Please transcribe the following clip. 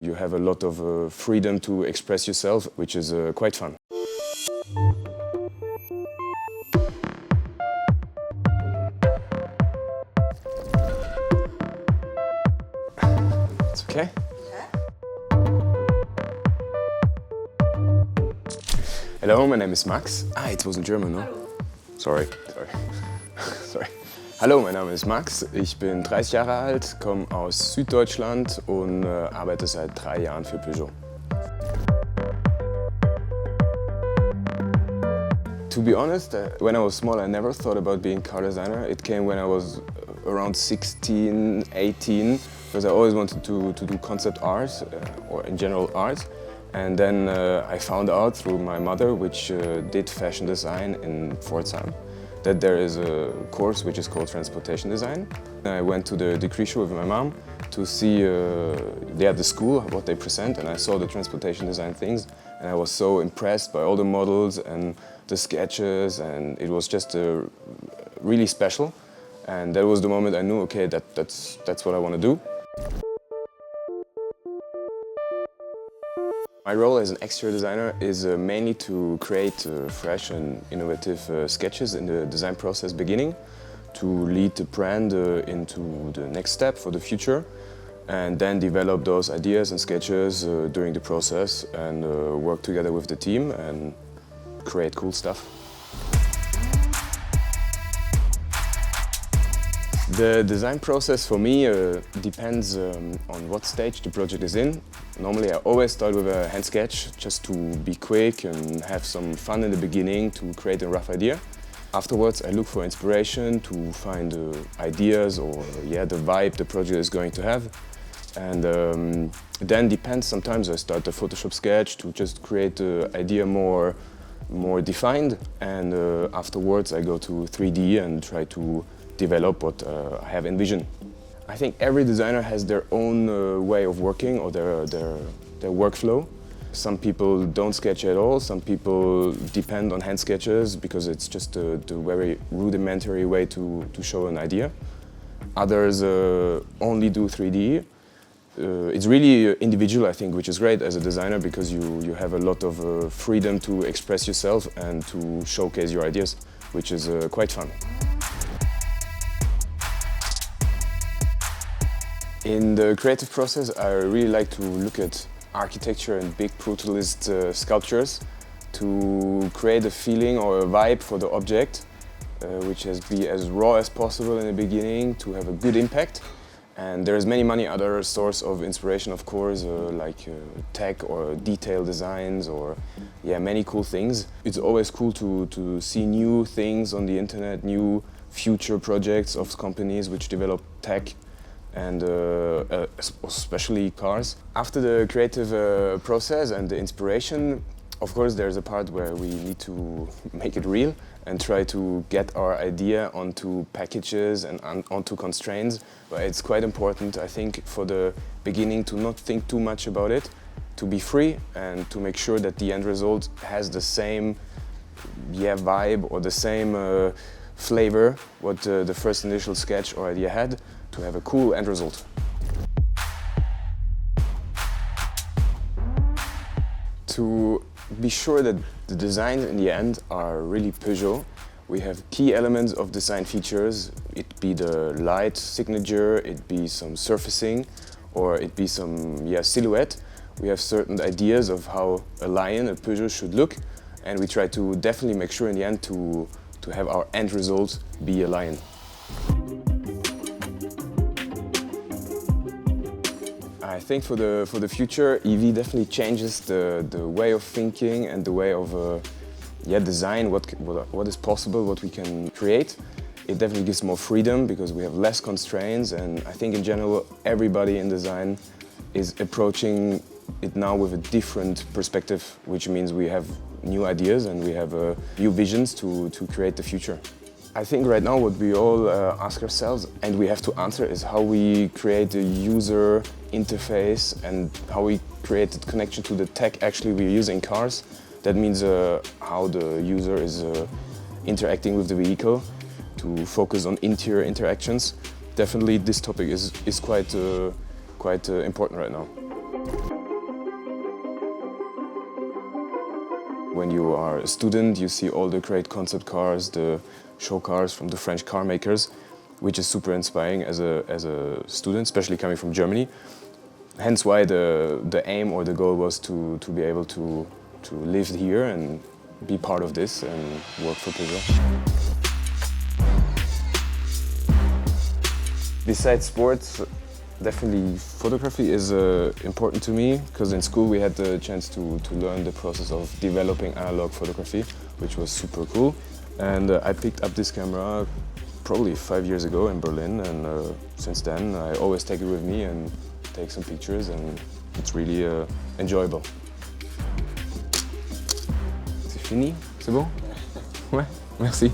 You have a lot of freedom to express yourself, which is quite fun. It's okay? Hello, my name is Max. It was in German, no? Sorry. Sorry. Hallo, mein Name ist Max. Ich bin 30 Jahre alt, komme aus Süddeutschland und arbeite seit 3 Jahren für Peugeot. To be honest, when I was small, I never thought about being car designer. It came when I was around 16, 18, because I always wanted to do concept art, or in general art. And then I found out through my mother, which did fashion design in Pforzheim, that there is a course which is called transportation design. I went to the degree show with my mom to see the school, what they present, and I saw the transportation design things, and I was so impressed by all the models and the sketches, and it was just really special. And that was the moment I knew, okay, that's what I want to do. My role as an exterior designer is mainly to create fresh and innovative sketches in the design process beginning, to lead the brand into the next step for the future, and then develop those ideas and sketches during the process and work together with the team and create cool stuff. The design process for me depends on what stage the project is in. Normally I always start with a hand sketch just to be quick and have some fun in the beginning to create a rough idea. Afterwards I look for inspiration to find ideas or the vibe the project is going to have. And then depends, sometimes I start a Photoshop sketch to just create the idea more defined, and afterwards I go to 3D and try to develop what I have envisioned. I think every designer has their own way of working or their workflow. Some people don't sketch at all, some people depend on hand sketches because it's just the very rudimentary way to show an idea. Others only do 3D. It's really individual, I think, which is great as a designer because you have a lot of freedom to express yourself and to showcase your ideas, which is quite fun. In the creative process, I really like to look at architecture and big brutalist sculptures to create a feeling or a vibe for the object, which has to be as raw as possible in the beginning to have a good impact. And there's many other sources of inspiration, of course, like tech or detail designs or many cool things. It's always cool to see new things on the internet, new future projects of companies which develop tech and especially cars. After the creative process and the inspiration, of course there's a part where we need to make it real and try to get our idea onto packages and onto constraints. But it's quite important, I think, for the beginning to not think too much about it, to be free and to make sure that the end result has the same vibe or the same flavor what the first initial sketch or idea had, to have a cool end result. To be sure that the designs in the end are really Peugeot, we have key elements of design features. It be the light signature, it be some surfacing, or it be some silhouette. We have certain ideas of how a lion, a Peugeot, should look, and we try to definitely make sure in the end to have our end result be a lion. I think for the future, EV definitely changes the way of thinking and the way of design, what is possible, what we can create. It definitely gives more freedom because we have less constraints, and I think in general everybody in design is approaching it now with a different perspective, which means we have new ideas and we have new visions to create the future. I think right now what we all ask ourselves and we have to answer is how we create a user interface and how we create the connection to the tech actually we use in cars. That means how the user is interacting with the vehicle, to focus on interior interactions. Definitely this topic is quite important right now. when you are a student, you see all the great concept cars, the show cars from the French car makers, which is super inspiring as a student, especially coming from Germany. Hence why the aim or the goal was to be able to live here and be part of this and work for Peugeot. Besides sports, definitely photography is important to me, because in school we had the chance to learn the process of developing analog photography, which was super cool. And I picked up this camera probably 5 years ago in Berlin, and since then I always take it with me and take some pictures, and it's really enjoyable. C'est fini? C'est bon? Ouais, merci.